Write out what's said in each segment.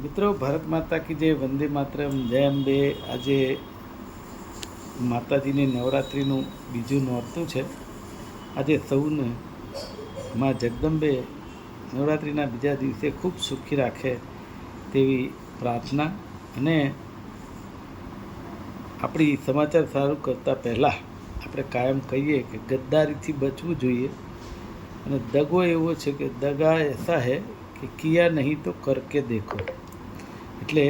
મિત્રો, ભારત માતા की जय, વંદે માતરમ, જય અંબે. આજે માતાજીની નવરાત્રિનું બીજું નોરતું છે. આજે સૌને માં જગદંબે નવરાત્રિના બીજા દિવસે ખૂબ સુખી રાખે તેવી પ્રાર્થના. અને આપણી સમાચાર સારું કરતાં પહેલાં આપણે કાયમ કહીએ કે ગદ્દારીથી બચવું જોઈએ. અને દગો એવો છે કે દગા એસા હૈ કે કિયા નહીં તો કરકે દેખો. એટલે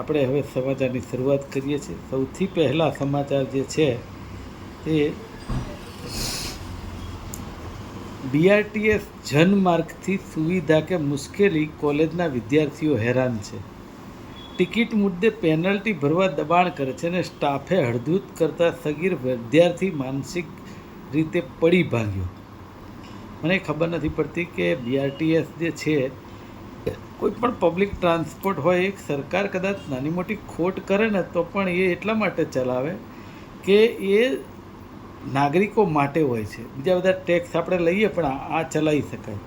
આપણે હવે સમાચારની શરૂઆત કરીએ છીએ. સૌથી પહેલાં સમાચાર જે છે તે બીઆરટીએસ જનમાર્ગથી સુવિધા કે મુશ્કેલી, કોલેજના વિદ્યાર્થીઓ હેરાન છે. ટિકિટ મુદ્દે પેનલ્ટી ભરવા દબાણ કરે છે અને સ્ટાફે હળધૂત કરતા સગીર વિદ્યાર્થી માનસિક રીતે પડી ભાંગ્યો. મને ખબર નથી પડતી કે બીઆરટીએસ જે છે, કોઈ પણ પબ્લિક ટ્રાન્સપોર્ટ હોય, એક સરકાર કદાચ નાની મોટી ખોટ કરે ને તો પણ એ એટલા માટે ચલાવે કે એ નાગરિકો માટે હોય છે. બીજા બધા ટેક્સ આપણે લઈએ પણ આ ચલાવી શકાય.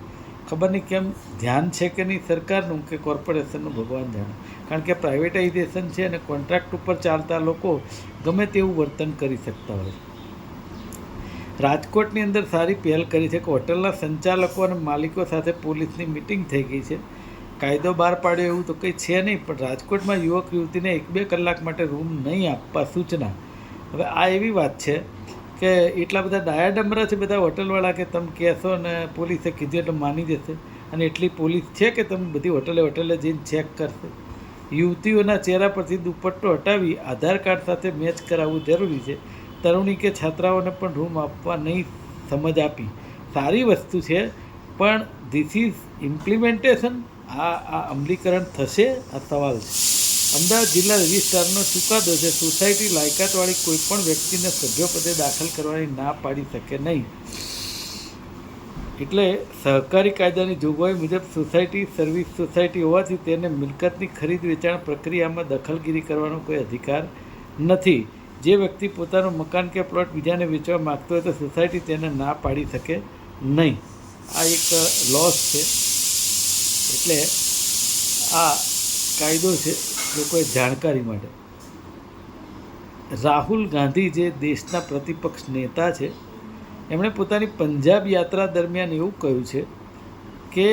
ખબર નહીં કેમ ધ્યાન છે કે નહીં સરકારનું કે કોર્પોરેશનનું, ભગવાન જાણે. કારણ કે પ્રાઇવેટાઇઝેશન છે અને કોન્ટ્રાક્ટ ઉપર ચાલતા લોકો ગમે તેવું વર્તન કરી શકતા હોય. રાજકોટની અંદર સારી પહેલ કરી છે કે હોટલના સંચાલકો અને માલિકો સાથે પોલીસની મિટિંગ થઈ ગઈ છે. કાયદો બહાર પાડ્યો એવું તો કંઈ છે નહીં, પણ રાજકોટમાં યુવક યુવતીને 1-2 કલાક માટે રૂમ નહીં આપવા સૂચના. હવે આ એવી વાત છે કે એટલા બધા ડાયાડમરા છે બધા હોટલવાળા કે તમે કહેશો ને પોલીસે કીધું એટલે માની જશે. અને એટલી પોલીસ છે કે તમે બધી હોટલે જઈને ચેક કરશે. યુવતીઓના ચહેરા પરથી દુપટ્ટો હટાવી આધાર કાર્ડ સાથે મેચ કરાવવું જરૂરી છે. તરુણી કે છાત્રાઓને પણ રૂમ આપવા નહીં સમજ આપી. સારી વસ્તુ છે, પણ ધીસ ઇઝ ઇમ્પ્લિમેન્ટેશન. આ અમલીકરણ થશે? આ સવાલ છે. અમદાવાદ જિલ્લા રજિસ્ટ્રારનો ચુકાદો છે. સોસાયટી લાયકાતવાળી કોઈપણ વ્યક્તિને સભ્યપદે દાખલ કરવાની ના પાડી શકે નહીં. એટલે સહકારી કાયદાની જોગવાઈ મુજબ સોસાયટી સર્વિસ સોસાયટી હોવાથી તેને મિલકતની ખરીદ વેચાણ પ્રક્રિયામાં દખલગીરી કરવાનો કોઈ અધિકાર નથી. જે વ્યક્તિ પોતાનું મકાન કે પ્લોટ બીજાને વેચવા માગતો હોય તો સોસાયટી તેને ના પાડી શકે નહીં. આ એક લોસ છે. એટલે આ કાયદો છે લોકોએ જાણકારી માટે. રાહુલ ગાંધી જે દેશના પ્રતિપક્ષ નેતા છે, એમણે પોતાની પંજાબ યાત્રા દરમિયાન એવું કહ્યું છે કે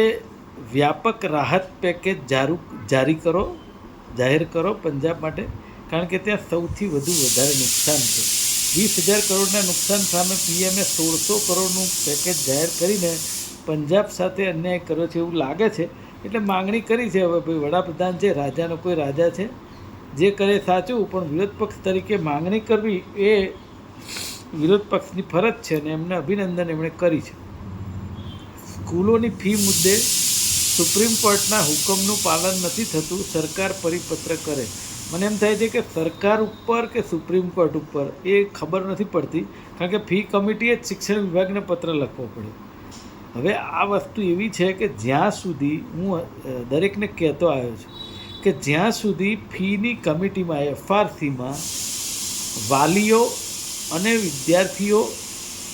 વ્યાપક રાહત પેકેજ જાહેર કરો પંજાબ માટે, કારણ કે ત્યાં સૌથી વધારે નુકસાન છે. 20,000 કરોડના નુકસાન સામે પીએમએ 1,600 કરોડનું પેકેજ જાહેર કરીને પંજાબ સાથે અન્યાય કર્યો છે એવું લાગે છે. એટલે માંગણી કરી છે. હવે ભાઈ વડાપ્રધાન છે, રાજાનો કોઈ રાજા છે, જે કરે સાચું, પણ વિરોધ પક્ષ તરીકે માંગણી કરવી એ વિરોધ પક્ષની ફરજ છે અને એમને અભિનંદન એમણે કરી છે. સ્કૂલોની ફી મુદ્દે સુપ્રીમ કોર્ટના હુકમનું પાલન નથી થતું, સરકાર પરિપત્ર કરે. મને એમ થાય છે કે સરકાર ઉપર કે સુપ્રીમ કોર્ટ ઉપર એ ખબર નથી પડતી, કારણ કે ફી કમિટીએ જ શિક્ષણ વિભાગને પત્ર લખવો પડે. હવે આ વસ્તુ એવી છે કે જ્યાં સુધી હું દરેકને કહેતો આવ્યો છું કે જ્યાં સુધી ફીની કમિટીમાં, એફઆરસીમાં વાલીઓ અને વિદ્યાર્થીઓ,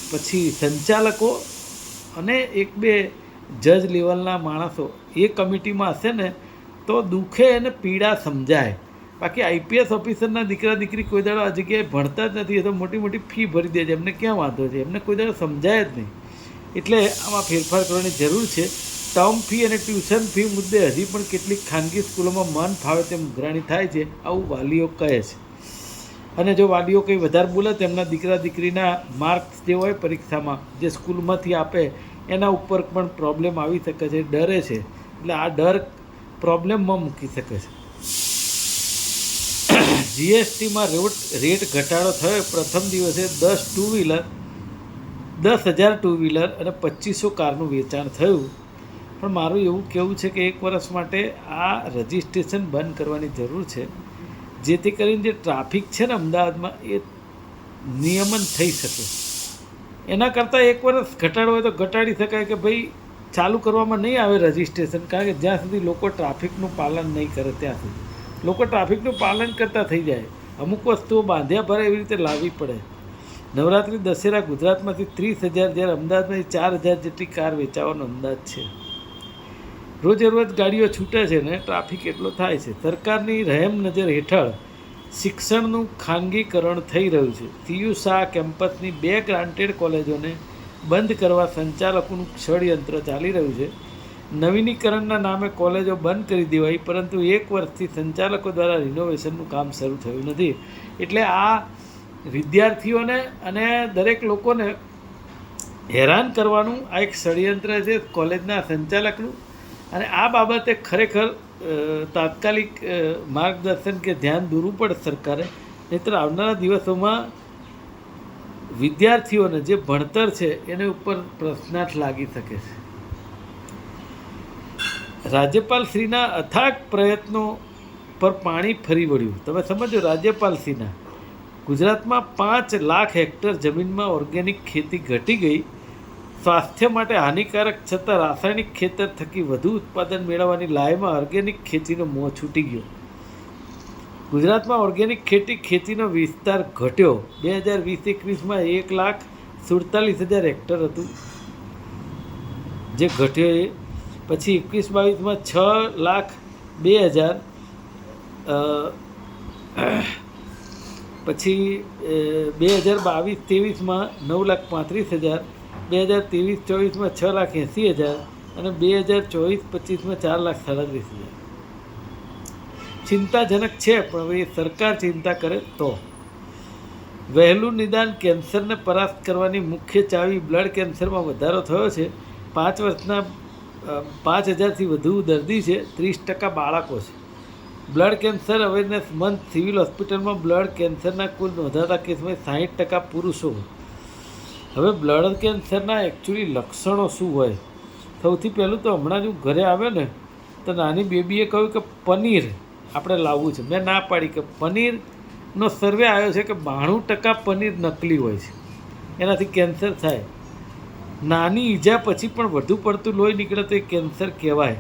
પછી સંચાલકો અને 1-2 જજ લેવલના માણસો એ કમિટીમાં હશે ને તો દુઃખે અને પીડા સમજાય. બાકી આઈપીએસ ઓફિસરના દીકરા દીકરી કોઈ દાડો આ જગ્યાએ ભણતા જ નથી. એ તો મોટી મોટી ફી ભરી દે છે. એમને ક્યાં વાંધો છે? એમને કોઈ દાડો સમજાય જ નહીં. એટલે આમાં ફેરફાર કરવાની જરૂર છે. ટર્મ ફી અને ટ્યુશન ફી મુદ્દે હજી પણ કેટલીક ખાનગી સ્કૂલોમાં મન ફાવે તેમ ઉઘરાણી થાય છે, આવું વાલીઓ કહે છે. અને જો વાલીઓ કંઈ વધારે બોલે તો એમના દીકરા દીકરીના માર્ક્સ જે હોય પરીક્ષામાં જે સ્કૂલમાંથી આપે એના ઉપર પણ પ્રોબ્લેમ આવી શકે છે. ડરે છે. એટલે આ ડર પ્રોબ્લેમમાં મૂકી શકે છે. જીએસટીમાં રેટ ઘટાડો થયો. પ્રથમ દિવસે 10,000 ટુ વ્હીલર અને 2,500 કારનું વેચાણ થયું. પણ મારું એવું કહેવું છે કે 1 વર્ષ માટે આ રજિસ્ટ્રેશન બંધ કરવાની જરૂર છે, જેથી કરીને જે ટ્રાફિક છે ને અમદાવાદમાં એ નિયમન થઈ શકે. એના કરતાં 1 વર્ષ ઘટાડો હોય તો ઘટાડી શકાય કે ભાઈ ચાલુ કરવામાં નહીં આવે રજિસ્ટ્રેશન, કારણ કે જ્યાં સુધી લોકો ટ્રાફિકનું પાલન નહીં કરે ત્યાં સુધી. લોકો ટ્રાફિકનું પાલન કરતા થઈ જાય. અમુક વસ્તુઓ બાંધ્યા ભરે એવી રીતે લાવવી પડે. નવરાત્રિ દશેરા ગુજરાતમાંથી 30,000, જ્યારે અમદાવાદમાંથી 4,000 જેટલી કાર વેચાવાનો અંદાજ છે. રોજે રોજ ગાડીઓ છૂટે છે ને ટ્રાફિક એટલો થાય છે. સરકારની રહેમ નજર હેઠળ શિક્ષણનું ખાનગીકરણ થઈ રહ્યું છે. સીયુ શાહ કેમ્પસની 2 ગ્રાન્ટેડ કોલેજોને બંધ કરવા સંચાલકોનું ષડયંત્ર ચાલી રહ્યું છે. નવીનીકરણના નામે કોલેજો બંધ કરી દેવાઈ, પરંતુ 1 વર્ષથી સંચાલકો દ્વારા રિનોવેશનનું કામ શરૂ થયું નથી. એટલે આ વિદ્યાર્થીઓને અને દરેક લોકોને હેરાન કરવાનું આ એક ષડયંત્ર છે કોલેજના સંચાલકનું. અને આ બાબતે ખરેખર તાત્કાલિક માર્ગદર્શન કે ધ્યાન દોરવું પડે સરકારે, નહીંતર આવનારા દિવસોમાં વિદ્યાર્થીઓને જે ભણતર છે એની ઉપર પ્રશ્નાર્થ લાગી શકે છે. રાજ્યપાલશ્રીના અથાગ પ્રયત્નો પર પાણી ફરી વળ્યું. તમે સમજો, રાજ્યપાલશ્રીના ગુજરાતમાં 5 લાખ હેક્ટર જમીનમાં ઓર્ગેનિક ખેતી ઘટી ગઈ. સ્વાસ્થ્ય માટે હાનિકારક છતાં રાસાયણિક ખેતર થકી વધુ ઉત્પાદન મેળવવાની લાયમાં ઓર્ગેનિક ખેતીનો મોહ છૂટી ગયો. ગુજરાતમાં ઓર્ગેનિક ખેતીનો વિસ્તાર ઘટ્યો. 2020-21માં 1,47,000 હેક્ટર હતું જે ઘટ્યો એ. પછી 21-22માં 6,02,000, પછી 2022-23માં 9,35,000, 2023-24માં 6,80,000 અને 2024-25માં 4,37,000. ચિંતાજનક છે, પણ હવે સરકાર ચિંતા કરે તો. વહેલું નિદાન કેન્સરને પરાસ્ત કરવાની મુખ્ય ચાવી. બ્લડ કેન્સરમાં વધારો થયો છે. 5 વર્ષના 5,000થી વધુ દર્દી છે. 30% બાળકો છે. Blood cancer awareness month. Civil હોસ્પિટલમાં બ્લડ કેન્સરના કુલ નોંધાતા કેસમાં 60% પુરુષો. હવે બ્લડ કેન્સરના એકચ્યુઅલી લક્ષણો શું હોય? સૌથી પહેલું તો હમણાં જ હું ઘરે આવ્યો ને તો નાની બેબીએ કહ્યું કે પનીર આપણે લાવવું છે. મેં ના પાડી કે પનીરનો સર્વે આવ્યો છે કે 92% પનીર નકલી હોય છે, એનાથી કેન્સર થાય. નાની ઈજા પછી પણ વધુ પડતું લોહી નીકળે તો એ કેન્સર કહેવાય.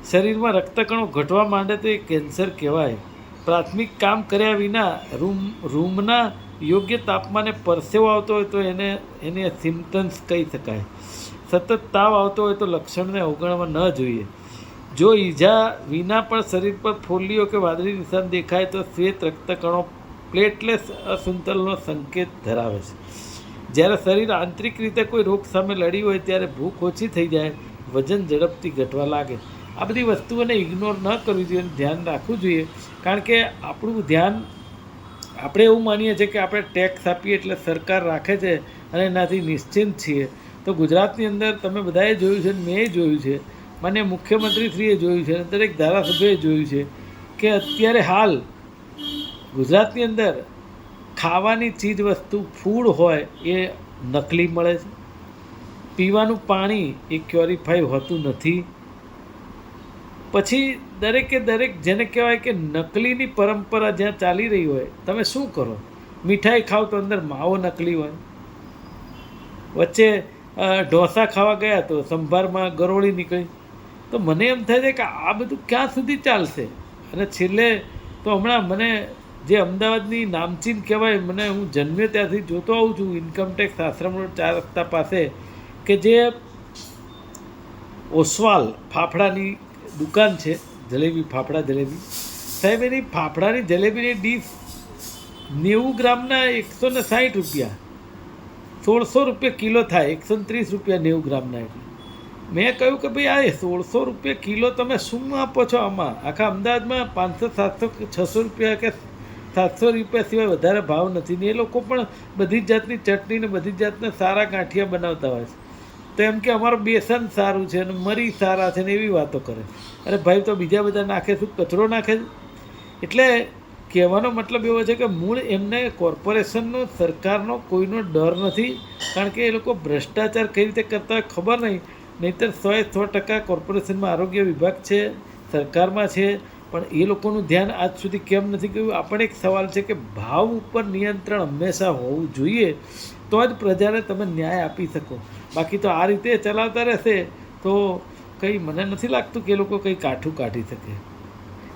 શરીરમાં રક્તકણો ઘટવા માંડે તો એ કેન્સર કહેવાય. પ્રાથમિક કામ કર્યા વિના રૂમના યોગ્ય તાપમાને પરસેવો આવતો હોય તો એને સિમ્પટમ્સ કહી શકાય. સતત તાવ આવતો હોય તો લક્ષણને અવગણવા ન જોઈએ. જો ઈજા વિના પણ શરીર પર ફોલ્લીઓ કે વાદળી નિશાન દેખાય તો શ્વેત રક્તકણો પ્લેટલેસ અસંતુલનનો સંકેત ધરાવે છે. જ્યારે શરીર આંતરિક રીતે કોઈ રોગ સામે લડી હોય ત્યારે ભૂખ ઓછી થઈ જાય, વજન ઝડપથી ઘટવા લાગે. આ બધી વસ્તુઓને ઇગ્નોર ન કરવી જોઈએ, ધ્યાન રાખવું જોઈએ. કારણ કે આપણું ધ્યાન, આપણે એવું માનીએ છીએ કે આપણે ટેક્સ આપીએ એટલે સરકાર રાખે છે અને એનાથી નિશ્ચિંત છીએ. તો ગુજરાતની અંદર તમે બધાએ જોયું છે, મેં જોયું છે, માન્ય મુખ્યમંત્રીશ્રીએ જોયું છે, દરેક ધારાસભ્યોએ જોયું છે કે અત્યારે હાલ ગુજરાતની અંદર ખાવાની ચીજ વસ્તુ ફૂડ હોય એ નકલી મળે છે. પીવાનું પાણી એ ક્યોરિફાઈ હોતું નથી. પછી દરેકે દરેક જેને કહેવાય કે નકલીની પરંપરા જ્યાં ચાલી રહી હોય, તમે શું કરો? મીઠાઈ ખાવ તો અંદર માવો નકલી હોય. વચ્ચે ઢોસા ખાવા ગયા તો સંભારમાં ગરોળી નીકળી. તો મને એમ થાય છે કે આ બધું ક્યાં સુધી ચાલશે? અને છેલ્લે તો હમણાં મને જે અમદાવાદની નામચીન કહેવાય, મને હું જન્મ્યો ત્યાંથી જોતો આવું છું, ઇન્કમટેક્સ આશ્રમ રોડ 4 રસ્તા પાસે, કે જે ઓસવાલ ફાફડાની દુકાન છે, જલેબી, ફાફડા જલેબી. સાહેબ, એની ફાફડાની જલેબીની ડીશ 90 ગ્રામના 160 રૂપિયા, 1600 રૂપિયા કિલો થાય. 130 રૂપિયા 90 ગ્રામના. એટલે મેં કહ્યું કે ભાઈ આ 1600 રૂપિયા કિલો તમે શું આપો છો? આમાં આખા અમદાવાદમાં 500, 700, 600 રૂપિયા કે 700 રૂપિયા સિવાય વધારે ભાવ નથી. ને એ લોકો પણ બધી જ જાતની ચટણી ને બધી જ જાતના સારા ગાંઠિયા બનાવતા હોય છે. તો એમ કે અમારું બેસન સારું છે ને મરી સારા છે ને એવી વાતો કરે. અરે ભાઈ, તો બીજા બધા નાખે શું? કચરો નાખે છે. એટલે કહેવાનો મતલબ એવો છે કે મૂળ એમને કોર્પોરેશનનો, સરકારનો કોઈનો ડર નથી. કારણ કે એ લોકો ભ્રષ્ટાચાર કઈ રીતે કરતા હોય ખબર નહીં. નહીંતર 100% કોર્પોરેશનમાં આરોગ્ય વિભાગ છે, સરકારમાં છે, પણ એ લોકોનું ધ્યાન આજ સુધી કેમ નથી ગયું? આપણે એક સવાલ છે કે ભાવ ઉપર નિયંત્રણ હંમેશા હોવું જોઈએ, તો જ પ્રજાને તમે ન્યાય આપી શકો. બાકી તો આ રીતે ચલાવતા રહેશે તો કંઈ મને નથી લાગતું કે એ લોકો કંઈ કાઠું કાઢી શકે.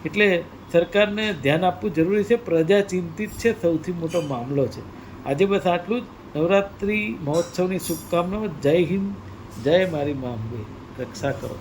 એટલે સરકારને ધ્યાન આપવું જરૂરી છે. પ્રજા ચિંતિત છે, સૌથી મોટો મામલો છે. આજે બસ આટલું જ. નવરાત્રિ મહોત્સવની શુભકામનાઓ. જય હિન્દ, જય મારી મા અંબે. રક્ષા કરો.